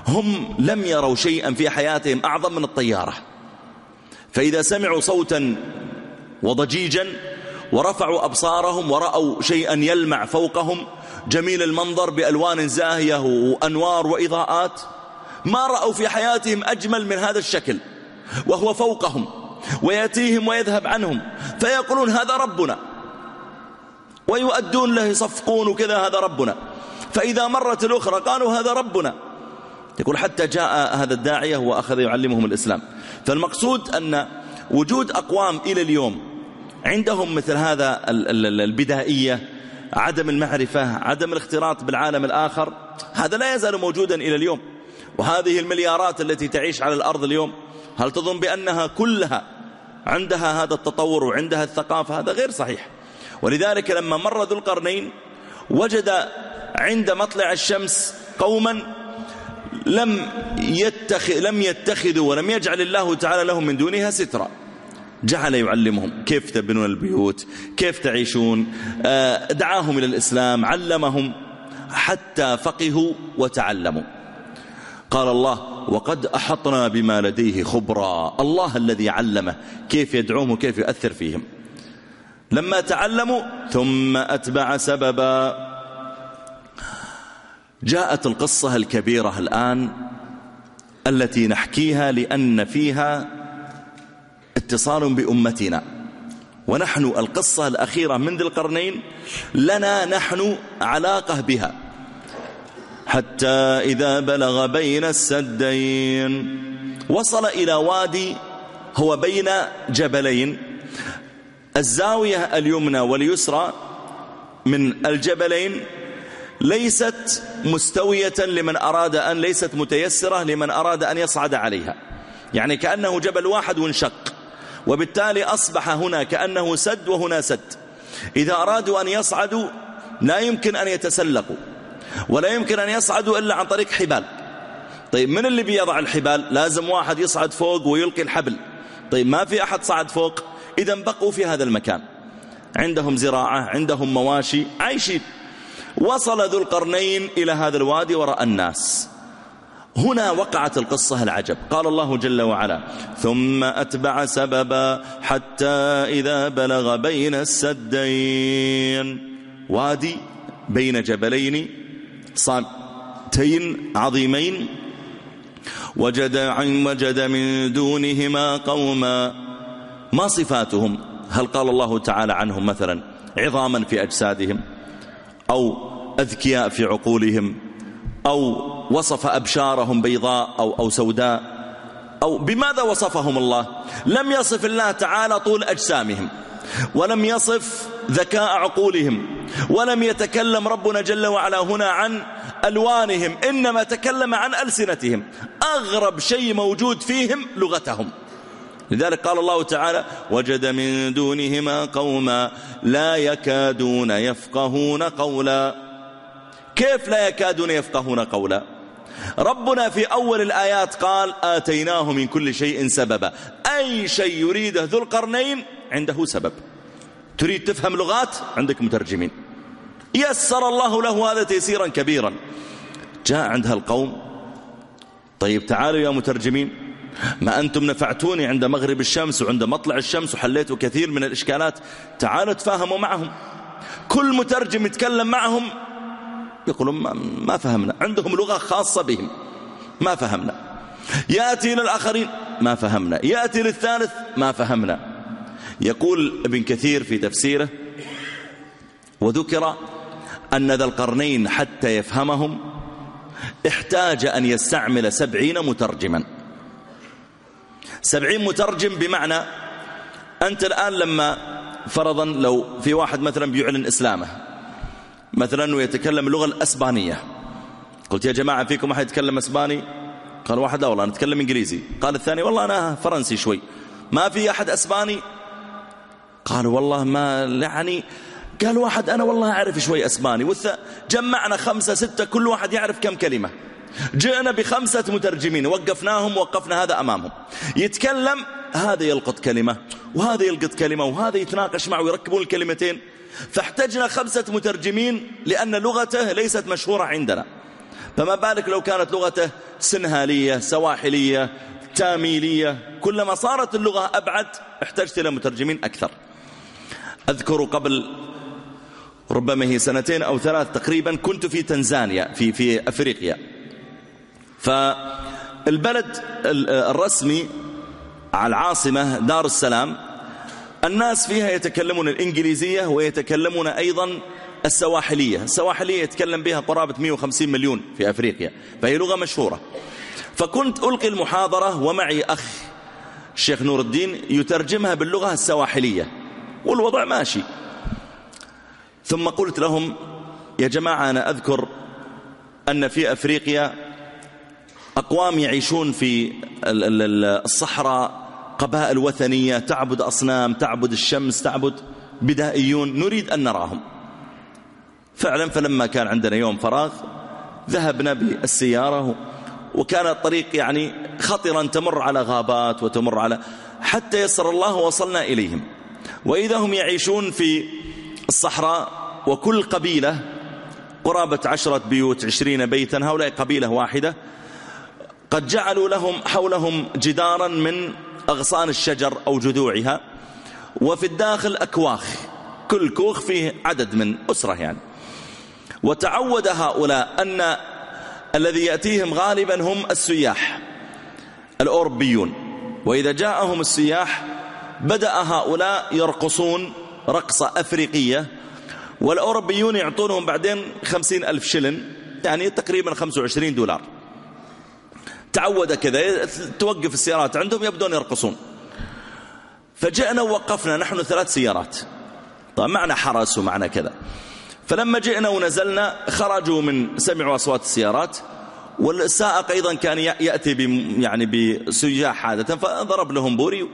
هم لم يروا شيئا في حياتهم أعظم من الطيارة، فإذا سمعوا صوتا وضجيجا ورفعوا أبصارهم ورأوا شيئا يلمع فوقهم جميل المنظر بألوان زاهية وأنوار وإضاءات، ما رأوا في حياتهم أجمل من هذا الشكل، وهو فوقهم ويأتيهم ويذهب عنهم، فيقولون هذا ربنا، ويؤدون له يصفقون وكذا هذا ربنا. فإذا مرت الأخرى قالوا هذا ربنا. يقول حتى جاء هذا الداعية وأخذ يعلمهم الإسلام. فالمقصود أن وجود أقوام إلى اليوم عندهم مثل هذا البدائية، عدم المعرفة، عدم الاختلاط بالعالم الآخر، هذا لا يزال موجودا إلى اليوم. وهذه المليارات التي تعيش على الأرض اليوم، هل تظن بأنها كلها عندها هذا التطور وعندها الثقافة؟ هذا غير صحيح. ولذلك لما مر ذو القرنين وجد عند مطلع الشمس قوما لم يتخذوا ولم يجعل الله تعالى لهم من دونها سترا، جعل يعلمهم كيف تبنون البيوت، كيف تعيشون، دعاهم إلى الإسلام، علمهم حتى فقهوا وتعلموا. قال الله وقد أحطنا بما لديه خبرا، الله الذي علمه كيف يدعوهم وكيف يؤثر فيهم. لما تعلموا ثم أتبع سببا. جاءت القصة الكبيرة الآن التي نحكيها لأن فيها اتصال بأمتنا، ونحن القصة الأخيرة من ذي القرنين لنا نحن علاقة بها. حتى إذا بلغ بين السدين وصل إلى وادي هو بين جبلين، الزاوية اليمنى واليسرى من الجبلين ليست مستوية لمن أراد أن، ليست متيسرة لمن أراد أن يصعد عليها، يعني كأنه جبل واحد وانشق، وبالتالي أصبح هنا كأنه سد وهنا سد. إذا أرادوا أن يصعدوا لا يمكن أن يتسلقوا ولا يمكن أن يصعدوا إلا عن طريق حبال. طيب من اللي بيضع الحبال؟ لازم واحد يصعد فوق ويلقي الحبل. طيب ما في أحد صعد فوق، إذا بقوا في هذا المكان، عندهم زراعة، عندهم مواشي، عايشين. وصل ذو القرنين إلى هذا الوادي ورأى الناس. هنا وقعت القصة العجب. قال الله جل وعلا: ثم أتبع سببا حتى إذا بلغ بين السدين، وادي بين جبلين صامتين عظيمين، وجد من دونهما قوما. ما صفاتهم؟ هل قال الله تعالى عنهم مثلا عظاما في أجسادهم، أو أذكياء في عقولهم، أو وصف أبشارهم بيضاء أو سوداء، أو بماذا وصفهم الله؟ لم يصف الله تعالى طول أجسامهم، ولم يصف ذكاء عقولهم، ولم يتكلم ربنا جل وعلا هنا عن ألوانهم، إنما تكلم عن ألسنتهم. أغرب شيء موجود فيهم لغتهم. لذلك قال الله تعالى: وجد من دونهما قوما لا يكادون يفقهون قولا. كيف لا يكادون يفقهون قولا؟ ربنا في أول الآيات قال: آتيناه من كل شيء سببا. أي شيء يريده ذو القرنين عنده سبب. تريد تفهم لغات؟ عندك مترجمين، يسر الله له هذا تيسيرا كبيرا. جاء عندها القوم: طيب تعالوا يا مترجمين، ما أنتم نفعتوني عند مغرب الشمس وعند مطلع الشمس وحليتوا كثير من الإشكالات، تعالوا تفاهموا معهم. كل مترجم يتكلم معهم يقولون ما فهمنا، عندهم لغة خاصة بهم، ما فهمنا. يأتي للآخرين ما فهمنا، يأتي للثالث ما فهمنا. يقول ابن كثير في تفسيره: وذكر أن ذا القرنين حتى يفهمهم احتاج أن يستعمل 70 مترجما. 70 مترجم، بمعنى أنت الآن لما فرضا لو في واحد مثلا بيعلن إسلامه مثلا ويتكلم اللغة الأسبانية، قلت يا جماعة فيكم أحد يتكلم أسباني؟ قال واحد: لا والله أنا أتكلم إنجليزي. قال الثاني: والله أنا فرنسي شوي. ما في أحد أسباني؟ قال والله ما يعني. قال واحد: أنا والله أعرف شوي أسباني. جمعنا 5 6 كل واحد يعرف كم كلمة. جئنا ب5 مترجمين، وقفناهم، وقفنا هذا أمامهم يتكلم، هذا يلقط كلمة وهذا يلقط كلمة وهذا يتناقش معه ويركبون الكلمتين. فاحتجنا 5 مترجمين لأن لغته ليست مشهورة عندنا. فما بالك لو كانت لغته سنهالية، سواحلية، تاميلية. كلما صارت اللغة أبعد احتجت إلى مترجمين أكثر. أذكر قبل ربما هي 2 أو 3 تقريبا كنت في تنزانيا في أفريقيا. فالبلد الرسمي على العاصمة دار السلام الناس فيها يتكلمون الإنجليزية ويتكلمون أيضا السواحلية. السواحلية يتكلم بها قرابة 150 مليون في أفريقيا، فهي لغة مشهورة. فكنت ألقي المحاضرة ومعي أخ الشيخ نور الدين يترجمها باللغة السواحلية والوضع ماشي. ثم قلت لهم: يا جماعة أنا أذكر أن في أفريقيا أقوام يعيشون في الصحراء، قبائل وثنية تعبد أصنام، تعبد الشمس، تعبد بدائيون، نريد أن نراهم. فعلا فلما كان عندنا يوم فراغ ذهبنا بالسيارة، وكان الطريق يعني خطرا، تمر على غابات وتمر على، حتى يسر الله وصلنا إليهم. وإذا هم يعيشون في الصحراء، وكل قبيلة قرابة 10 بيوت 20 بيتا، هؤلاء قبيلة واحدة، قد جعلوا لهم حولهم جدارا من أغصان الشجر أو جذوعها، وفي الداخل أكواخ، كل كوخ فيه عدد من أسرة يعني. وتعود هؤلاء أن الذي يأتيهم غالبا هم السياح الأوروبيون، وإذا جاءهم السياح بدأ هؤلاء يرقصون رقصة أفريقية، والأوروبيون يعطونهم بعدين 50,000 شلن، يعني تقريبا 25 دولار. تعود كذا، توقف السيارات عندهم يبدون يرقصون. فجئنا ووقفنا نحن 3 سيارات، طبعا معنا حرس ومعنا كذا. فلما جئنا ونزلنا خرجوا من سمعوا أصوات السيارات، والسائق أيضا كان يأتي يعني بسياح عادة، فضرب لهم بوري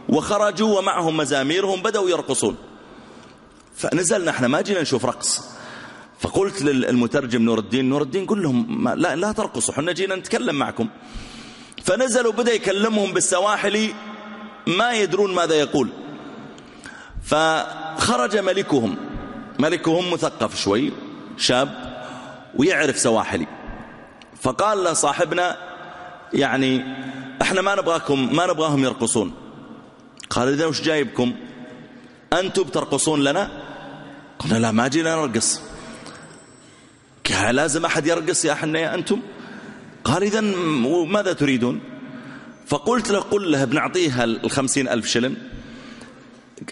وخرجوا ومعهم مزاميرهم بدأوا يرقصون. فنزلنا احنا ما جينا نشوف رقص، فقلت للمترجم نور الدين قل لهم لا ترقصوا، احنا جينا نتكلم معكم. فنزلوا بدأ يكلمهم بالسواحلي ما يدرون ماذا يقول. فخرج ملكهم مثقف شوي شاب ويعرف سواحلي، فقال له صاحبنا يعني احنا ما نبغاهم يرقصون. قال إذا وش جايبكم؟ أنتم بترقصون لنا؟ قلنا لا ما جينا نرقص. قال لازم أحد يرقص يا حنا يا أنتم؟ قال إذن ماذا تريدون؟ فقلت له قل له بنعطيها 50,000 شلن.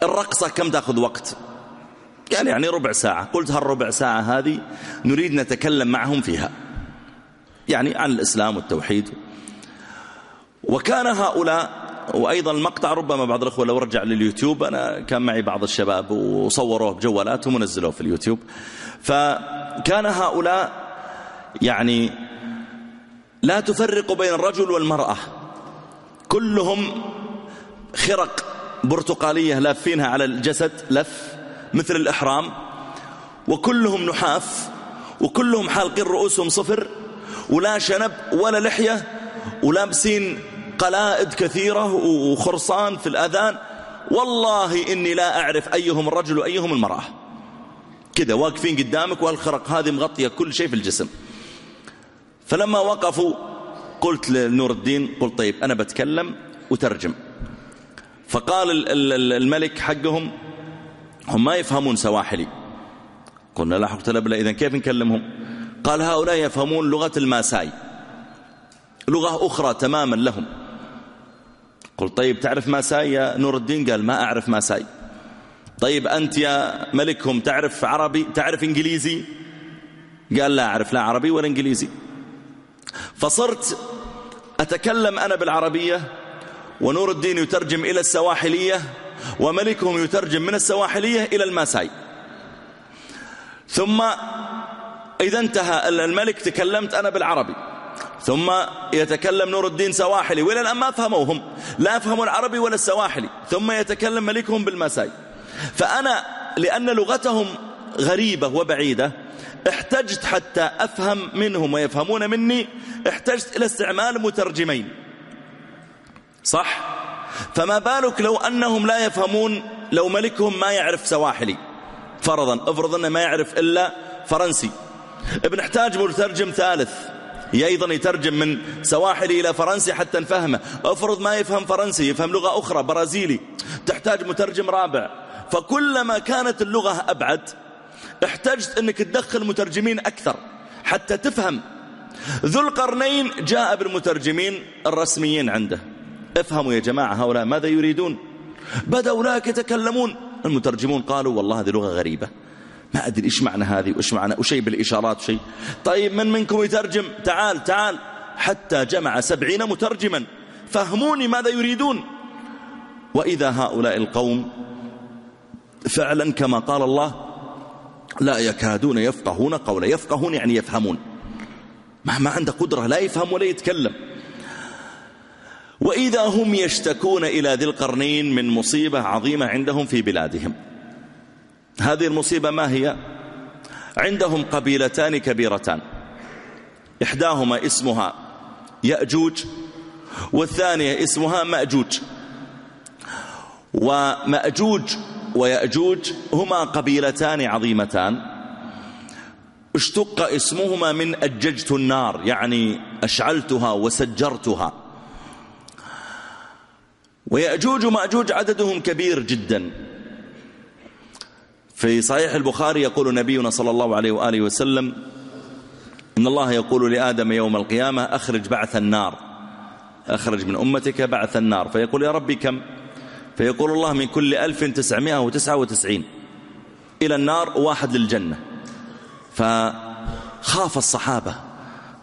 الرقصة كم تأخذ وقت؟ قال يعني ربع ساعة. قلت هالربع ساعة هذه نريد نتكلم معهم فيها يعني عن الإسلام والتوحيد. وكان هؤلاء، وأيضا المقطع ربما بعض الأخوة لو رجع لليوتيوب، أنا كان معي بعض الشباب وصوروه بجوالاتهم ونزلوه في اليوتيوب. فكان هؤلاء يعني لا تفرق بين الرجل والمرأة، كلهم خرق برتقالية لافينها على الجسد لف مثل الإحرام، وكلهم نحاف، وكلهم حالقين رؤوسهم صفر، ولا شنب ولا لحية، ولابسين قلائد كثيرة وخرصان في الأذان. والله إني لا أعرف أيهم الرجل وأيهم المرأة، كذا واقفين قدامك والخرق هذه مغطية كل شيء في الجسم. فلما وقفوا قلت لنور الدين قلت طيب أنا بتكلم وترجم. فقال الملك حقهم هم ما يفهمون سواحلي. قلنا لا حقت لبلا، إذن كيف نكلمهم؟ قال هؤلاء يفهمون لغة الماساي، لغة أخرى تماما لهم. قلت طيب تعرف ماساي يا نور الدين؟ قال ما أعرف ماساي. طيب أنت يا ملكهم تعرف عربي، تعرف إنجليزي؟ قال لا أعرف لا عربي ولا إنجليزي. فصرت أتكلم أنا بالعربية ونور الدين يترجم إلى السواحلية، وملكهم يترجم من السواحلية إلى الماساي. ثم إذا انتهى الملك تكلمت أنا بالعربي، ثم يتكلم نور الدين سواحلي، وإلى الآن ما فهموهم، لا فهموا العربي ولا السواحلي. ثم يتكلم ملكهم بالماساي. فأنا لأن لغتهم غريبة وبعيدة احتجت حتى أفهم منهم ويفهمون مني، احتجت إلى استعمال مترجمين، صح؟ فما بالك لو أنهم لا يفهمون، لو ملكهم ما يعرف سواحلي فرضا، افرض أنه ما يعرف إلا فرنسي، بنحتاج مترجم ثالث أيضا يترجم من سواحلي إلى فرنسي حتى نفهمه. افرض ما يفهم فرنسي، يفهم لغة أخرى برازيلي، تحتاج مترجم رابع. فكلما كانت اللغة أبعد احتجت أنك تدخل مترجمين أكثر حتى تفهم. ذو القرنين جاء بالمترجمين الرسميين عنده، افهموا يا جماعة هؤلاء ماذا يريدون. بدأوا أولئك يتكلمون، المترجمون قالوا والله هذه لغة غريبة ما أدري إيش معنى هذه وإيش معنى، وشيء بالإشارات وشيء. طيب من منكم يترجم؟ تعال حتى جمع 70 مترجما فهموني ماذا يريدون. وإذا هؤلاء القوم فعلا كما قال الله لا يكادون يفقهون قولا. يفقهون يعني يفهمون، ما عنده قدرة، لا يفهم ولا يتكلم. وإذا هم يشتكون إلى ذي القرنين من مصيبة عظيمة عندهم في بلادهم. هذه المصيبة ما هي؟ عندهم قبيلتان كبيرتان، إحداهما اسمها يأجوج والثانية اسمها مأجوج. ومأجوج ويأجوج هما قبيلتان عظيمتان، اشتق اسمهما من أججت النار، يعني أشعلتها وسجرتها. ويأجوج ومأجوج عددهم كبير جدا. في صحيح البخاري يقول نبينا صلى الله عليه وآله وسلم إن الله يقول لآدم يوم القيامة أخرج بعث النار، أخرج من أمتك بعث النار. فيقول يا ربي كم؟ فيقول الله من كل 1999 إلى النار واحد للجنة. فخاف الصحابة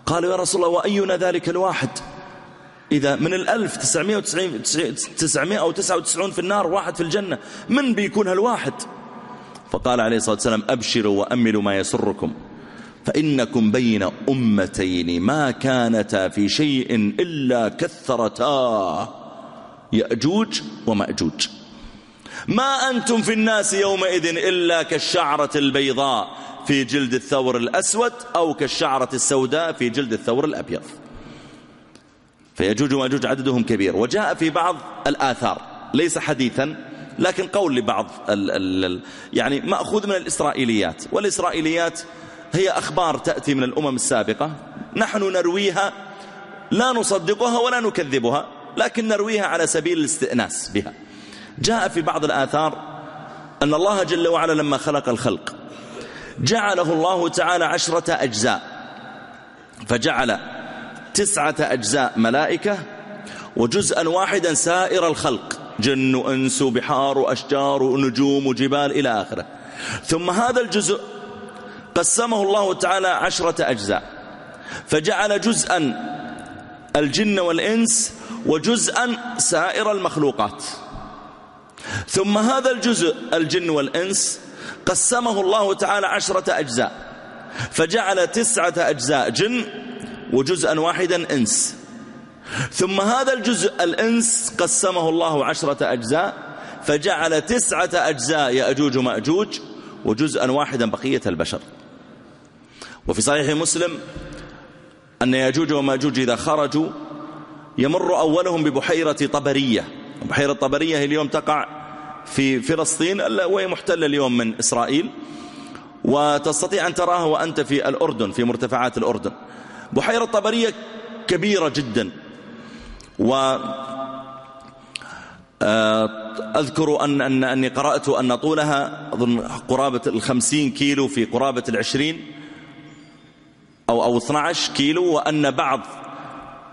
قالوا يا رسول الله وأينا ذلك الواحد؟ إذا من 1999 في النار واحد في الجنة، من بيكون هالواحد؟ فقال عليه الصلاة والسلام أبشروا وأملوا ما يسركم فإنكم بين أمتين ما كانتا في شيء إلا كثرتا يأجوج ومأجوج. ما أنتم في الناس يومئذ إلا كالشعرة البيضاء في جلد الثور الأسود أو كالشعرة السوداء في جلد الثور الأبيض. فيأجوج ومأجوج عددهم كبير. وجاء في بعض الآثار ليس حديثا لكن قول لبعض يعني مأخوذ من الإسرائيليات، والإسرائيليات هي أخبار تأتي من الأمم السابقة نحن نرويها، لا نصدقها ولا نكذبها، لكن نرويها على سبيل الاستئناس بها. جاء في بعض الآثار أن الله جل وعلا لما خلق الخلق جعله الله تعالى 10 أجزاء، فجعل 9 أجزاء ملائكة وجزءا واحدا سائر الخلق، جن وأنس وبحار وأشجار ونجوم وجبال إلى آخره. ثم هذا الجزء قسمه الله تعالى 10 أجزاء، فجعل جزءا الجن والإنس وجزءا سائر المخلوقات. ثم هذا الجزء الجن والإنس قسمه الله تعالى 10 أجزاء، فجعل 9 أجزاء جن وجزءا واحدا إنس. ثم هذا الجزء الإنس قسمه الله 10 أجزاء، فجعل 9 أجزاء يأجوج ومأجوج وجزءا واحدا بقية البشر. وفي صحيح مسلم أن يأجوج ومأجوج إذا خرجوا يمر أولهم ببحيرة طبرية. بحيرة طبرية هي اليوم تقع في فلسطين وهي محتلة اليوم من إسرائيل، وتستطيع أن تراها وأنت في الأردن في مرتفعات الأردن. بحيرة طبرية كبيرة جدا، وأذكر أني قرأت أن طولها أظن قرابة 50 كيلو في قرابة 20 أو 12 كيلو، وأن بعض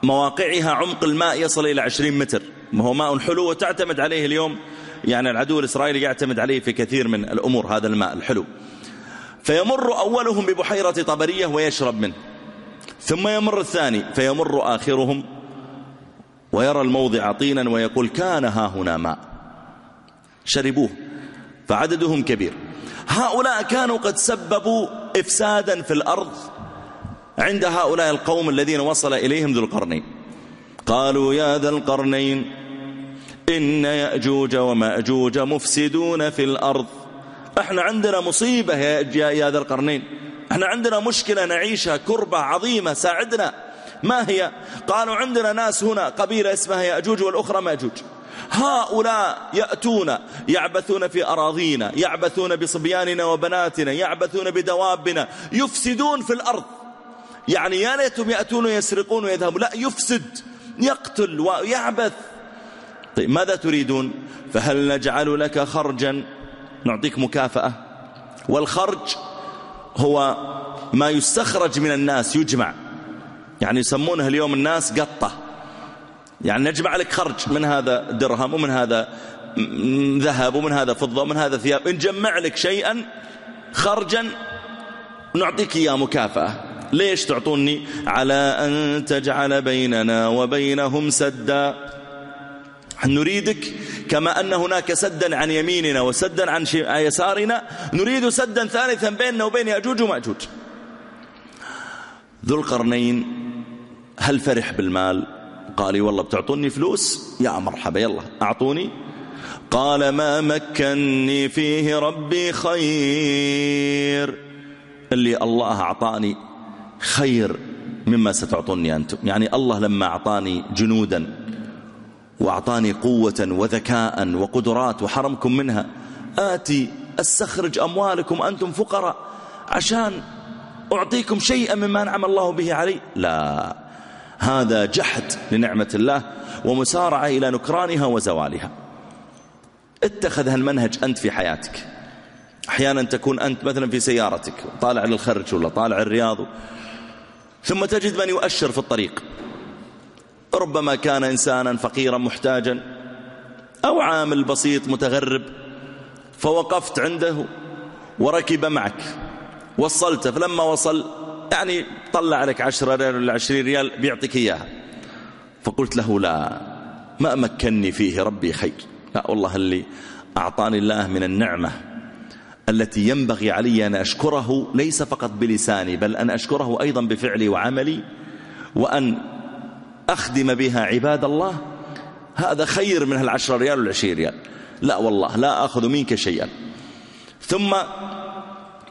مواقعها عمق الماء يصل إلى 20 متر، وهو ماء حلو وتعتمد عليه اليوم، يعني العدو الإسرائيلي يعتمد عليه في كثير من الأمور هذا الماء الحلو. فيمر أولهم ببحيرة طبرية ويشرب منه، ثم يمر الثاني، فيمر آخرهم ويرى الموضع طينا ويقول كان ها هنا ماء، شربوه، فعددهم كبير. هؤلاء كانوا قد سببوا إفسادا في الأرض عند هؤلاء القوم الذين وصل إليهم ذو القرنين. قالوا يا ذا القرنين إن يأجوج ومأجوج مفسدون في الأرض. احنا عندنا مصيبة يا ذا القرنين، احنا عندنا مشكلة نعيشها، كربة عظيمة، ساعدنا. ما هي؟ قالوا عندنا ناس هنا قبيلة اسمها يأجوج والأخرى مأجوج، هؤلاء يأتون يعبثون في أراضينا، يعبثون بصبياننا وبناتنا، يعبثون بدوابنا، يفسدون في الأرض. يعني يا ليتهم يأتون يسرقون ويذهبون، لا، يفسد، يقتل ويعبث. طيب ماذا تريدون؟ فهل نجعل لك خرجا، نعطيك مكافأة. والخرج هو ما يستخرج من الناس، يجمع، يعني يسمونها اليوم الناس قطة، يعني نجمع لك خرج من هذا درهم ومن هذا ذهب ومن هذا فضة ومن هذا ثياب، نجمع لك شيئا خرجا نعطيك إياه مكافأة. ليش تعطوني؟ على أن تجعل بيننا وبينهم سدا، نريدك كما أن هناك سدا عن يميننا وسدا عن يسارنا، نريد سدا ثالثا بيننا وبين يأجوج ومأجوج. ذو القرنين هل فرح بالمال؟ قال والله بتعطوني فلوس؟ يا مرحبا، يلا أعطوني. قال ما مكنني فيه ربي خير، اللي الله أعطاني خير مما ستعطوني أنتم. يعني الله لما أعطاني جنودا وأعطاني قوة وذكاء وقدرات وحرمكم منها، آتي أستخرج أموالكم أنتم فقراء عشان أعطيكم شيئا مما أنعم الله به علي؟ لا، هذا جحد لنعمة الله ومسارعة إلى نكرانها وزوالها. اتخذ هالمنهج أنت في حياتك. أحيانا تكون أنت مثلا في سيارتك طالع للخرج ولا طالع الرياض، ثم تجد من يؤشر في الطريق، ربما كان إنسانا فقيرا محتاجا أو عامل بسيط متغرب، فوقفت عنده وركب معك، وصلته، فلما وصل يعني طلع لك 10 ريال ولا 20 ريال بيعطيك إياها، فقلت له لا، ما مكنني فيه ربي خير. لا والله، اللي أعطاني الله من النعمة التي ينبغي علي أن أشكره ليس فقط بلساني، بل أن أشكره أيضا بفعلي وعملي، وأن أخدم بها عباد الله، هذا خير من هال10 ريال وال20 ريال. لا والله لا أخذ منك شيئا. ثم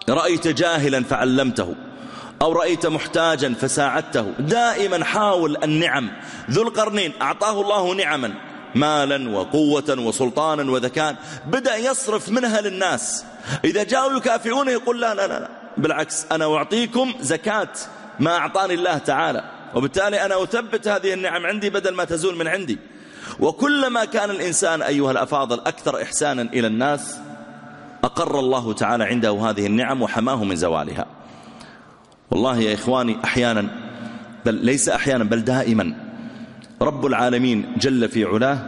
رأيت جاهلا فعلمته، أو رأيت محتاجا فساعدته. دائما حاول النعم. ذو القرنين أعطاه الله نعما، مالا وقوة وسلطانا وذكاء، بدأ يصرف منها للناس. إذا جاءوا يكافئونه يقول لا لا لا، بالعكس أنا أعطيكم زكاة ما أعطاني الله تعالى، وبالتالي أنا أثبت هذه النعم عندي بدل ما تزول من عندي. وكلما كان الإنسان أيها الأفاضل أكثر إحسانا إلى الناس، أقر الله تعالى عنده هذه النعم وحماه من زوالها. والله يا إخواني أحيانا، بل ليس أحيانا بل دائما، رب العالمين جل في علاه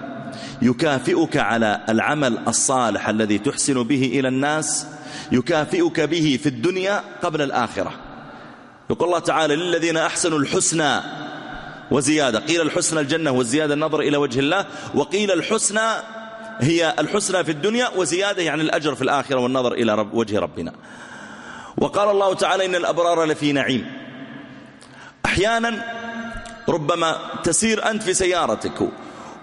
يكافئك على العمل الصالح الذي تحسن به إلى الناس، يكافئك به في الدنيا قبل الآخرة. يقول الله تعالى للذين أحسنوا الحسنى وزيادة. قيل الحسنى الجنة والزيادة النظر إلى وجه الله، وقيل الحسنى هي الحسنى في الدنيا، وزيادة يعني الأجر في الآخرة والنظر إلى وجه ربنا. وقال الله تعالى إن الأبرار لفي نعيم. أحيانا ربما تسير أنت في سيارتك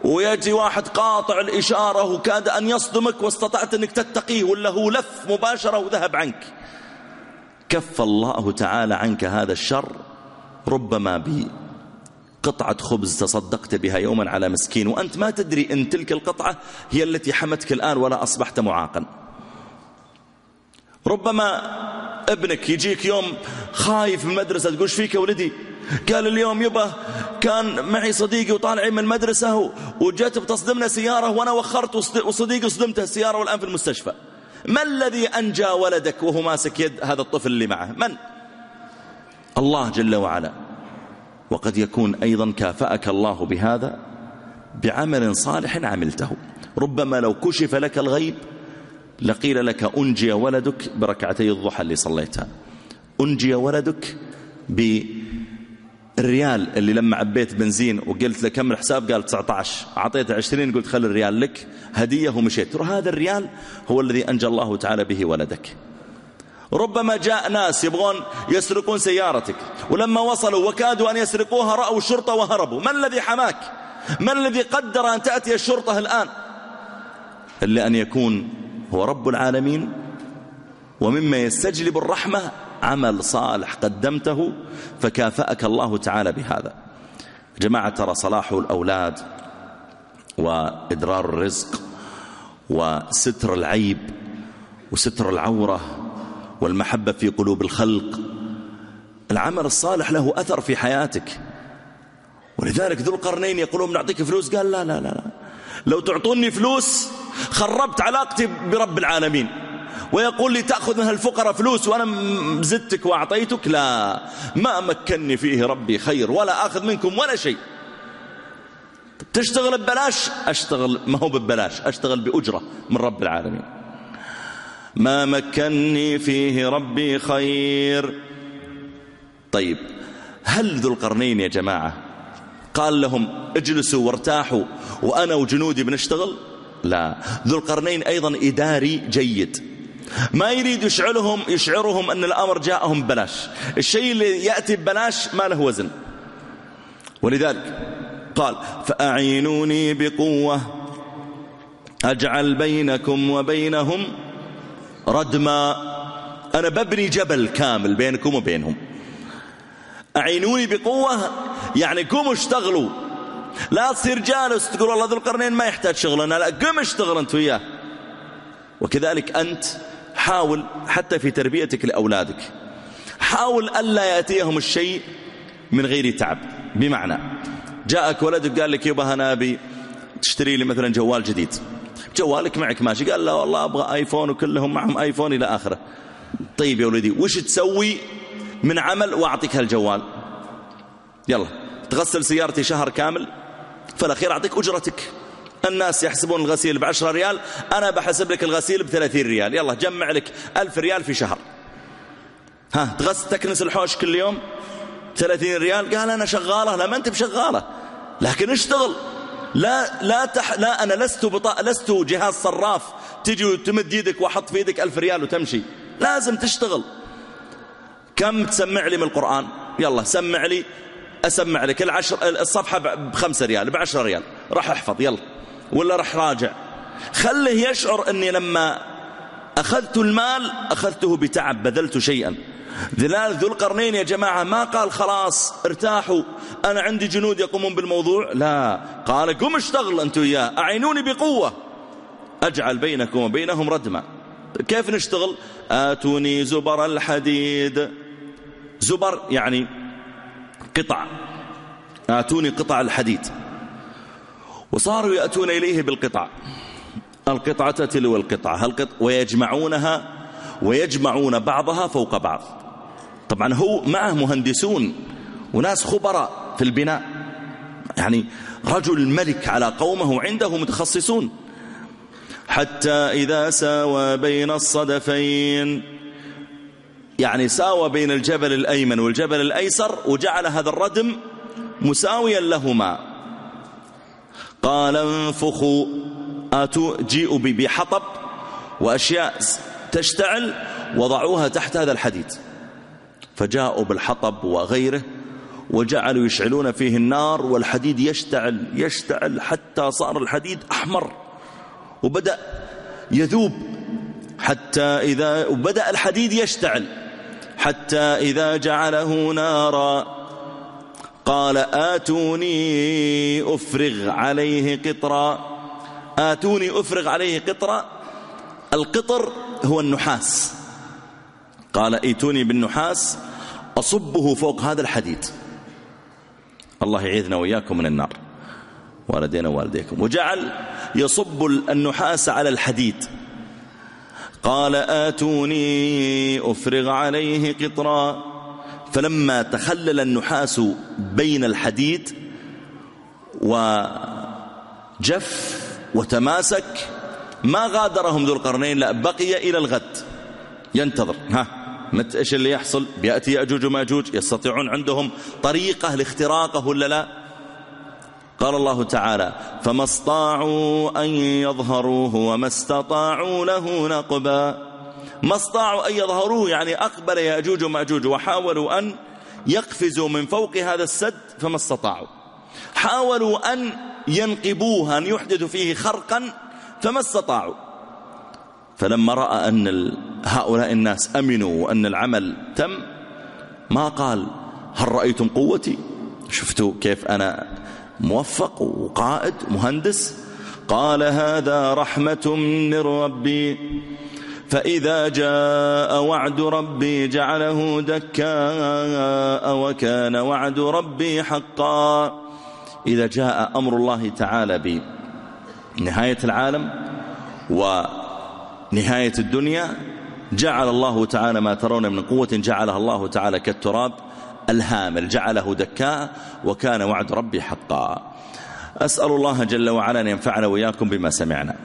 ويأتي واحد قاطع الإشارة وكاد أن يصدمك، واستطعت أنك تتقيه ولا هو لف مباشرة وذهب عنك. كف الله تعالى عنك هذا الشر، ربما بقطعة خبز تصدقت بها يوما على مسكين وأنت ما تدري أن تلك القطعة هي التي حمتك الآن ولا أصبحت معاقا. ربما ابنك يجيك يوم خايف من المدرسة، تقول فيك يا ولدي؟ قال اليوم يبا كان معي صديقي وطالعين من المدرسة وجت بتصدمنا سيارة وأنا وخرت وصديقي صدمته السيارة والآن في المستشفى. ما الذي أنجى ولدك وهو ماسك يد هذا الطفل اللي معه؟ من؟ الله جل وعلا. وقد يكون أيضا كافأك الله بهذا بعمل صالح عملته. ربما لو كشف لك الغيب لقيل لك أنجي ولدك بركعتي الضحى اللي صليتها، أنجي ولدك بالريال اللي لما عبيت بنزين وقلت له كم الحساب قال 19، أعطيته 20 قلت خلي الريال لك هدية ومشيت. ترى هذا الريال هو الذي أنجى الله تعالى به ولدك. ربما جاء ناس يبغون يسرقون سيارتك، ولما وصلوا وكادوا أن يسرقوها رأوا الشرطة وهربوا. من الذي حماك؟ من الذي قدر أن تأتي الشرطة الآن؟ إلا أن يكون هو رب العالمين. ومما يستجلب الرحمة عمل صالح قدمته فكافأك الله تعالى بهذا. جماعة ترى صلاح الأولاد وإدرار الرزق وستر العيب وستر العورة والمحبة في قلوب الخلق، العمل الصالح له أثر في حياتك. ولذلك ذو القرنين يقولون نعطيك فلوس، قال لا لا لا، لو تعطوني فلوس خربت علاقتي برب العالمين. ويقول لي تأخذ من الفقراء فلوس وأنا زدتك وأعطيتك، لا، ما مكنني فيه ربي خير ولا أخذ منكم ولا شيء. تشتغل ببلاش، أشتغل ما هو ببلاش، أشتغل بأجرة من رب العالمين. ما مكنني فيه ربي خير. طيب هل ذو القرنين يا جماعة قال لهم اجلسوا وارتاحوا وأنا وجنودي بنشتغل؟ لا، ذو القرنين أيضا إداري جيد، ما يريد يشعرهم أن الأمر جاءهم ببلاش. الشيء اللي يأتي ببلاش ما له وزن. ولذلك قال فأعينوني بقوة أجعل بينكم وبينهم ردما. أنا ببني جبل كامل بينكم وبينهم. أعينوني بقوة يعني قوموا اشتغلوا، لا تصير جالس تقول والله ذو القرنين ما يحتاج شغلنا، لا، قم اشتغل أنت وياه. وكذلك أنت حاول حتى في تربيتك لأولادك، حاول ألا يأتيهم الشيء من غير تعب. بمعنى جاءك ولدك قال لك يبا أنا أبي تشتري لي مثلا جوال جديد، جوالك معك ماشي، قال لا والله أبغى آيفون وكلهم معهم آيفون إلى آخره. طيب يا ولدي وش تسوي من عمل وأعطيك هالجوال؟ يلا تغسل سيارتي شهر كامل، فالأخير أعطيك أجرتك. الناس يحسبون الغسيل ب10 ريال، أنا بحسب لك الغسيل ب30 ريال. يلا جمع لك 1000 ريال في شهر. ها تغسل تكنس الحوش كل يوم 30 ريال. قال أنا شغالة. لا، ما أنت بشغالة، لكن اشتغل. لا أنا لست جهاز صراف تجي وتمد يدك وأحط في يدك 1000 ريال وتمشي. لازم تشتغل. كم تسمع لي من القرآن؟ يلا سمع لي، أسمع لك الصفحة ب5 ريال ب10 ريال، راح احفظ يلا، ولا راح راجع. خله يشعر أني لما أخذت المال أخذته بتعب، بذلت شيئا. ذو القرنين يا جماعة ما قال خلاص ارتاحوا أنا عندي جنود يقومون بالموضوع، لا، قال قم اشتغل أنتوا إياه، أعينوني بقوة أجعل بينكم وبينهم ردما. كيف نشتغل؟ آتوني زبر الحديد. زبر يعني قطع، آتوني قطع الحديد. وصاروا يأتون إليه بالقطع، القطعة تلو القطعة، ويجمعونها ويجمعون بعضها فوق بعض. طبعا هو معه مهندسون وناس خبراء في البناء، يعني رجل ملك على قومه وعنده متخصصون. حتى إذا ساوى بين الصدفين، يعني ساوى بين الجبل الأيمن والجبل الأيسر وجعل هذا الردم مساويا لهما. قال انفخوا، جيئوا بحطب وأشياء تشتعل وضعوها تحت هذا الحديد، فجاءوا بالحطب وغيره وجعلوا يشعلون فيه النار، والحديد يشتعل حتى صار الحديد أحمر وبدأ يذوب، وبدأ الحديد يشتعل حتى إذا جعله نارا قال آتوني أفرغ عليه قطرا. آتوني أفرغ عليه قطرا. القطر هو النحاس، قال ائتوني بالنحاس أصبه فوق هذا الحديد. الله يعيذنا وإياكم من النار، والدينا ووالديكم. وجعل يصب النحاس على الحديد. قال آتوني أفرغ عليه قطرا. فلما تخلل النحاس بين الحديد وجف وتماسك ما غادرهم ذو القرنين، لا بقي إلى الغد ينتظر. إيش اللي يحصل؟ بيأتي يأجوج وماجوج، يستطيعون عندهم طريقة لاختراقه ولا لا؟ قال الله تعالى فما استطاعوا أن يظهروه وما استطاعوا له نقبا. ما استطاعوا أن يظهروه يعني أقبل يأجوج وماجوج وحاولوا أن يقفزوا من فوق هذا السد فما استطاعوا، حاولوا أن ينقبوه، أن يحدثوا فيه خرقا فما استطاعوا. فلما رأى أن هؤلاء الناس أمنوا وأن العمل تم ما قال هل رأيتم قوتي؟ شفتوا كيف أنا موفق وقائد مهندس؟ قال هذا رحمة من ربي فإذا جاء وعد ربي جعله دكاء وكان وعد ربي حقا. إذا جاء أمر الله تعالى بنهاية العالم ونهاية الدنيا جعل الله تعالى ما ترون من قوة جعلها الله تعالى كالتراب الهامل، جعله دكاء وكان وعد ربي حقا. أسأل الله جل وعلا أن ينفعنا وإياكم بما سمعنا.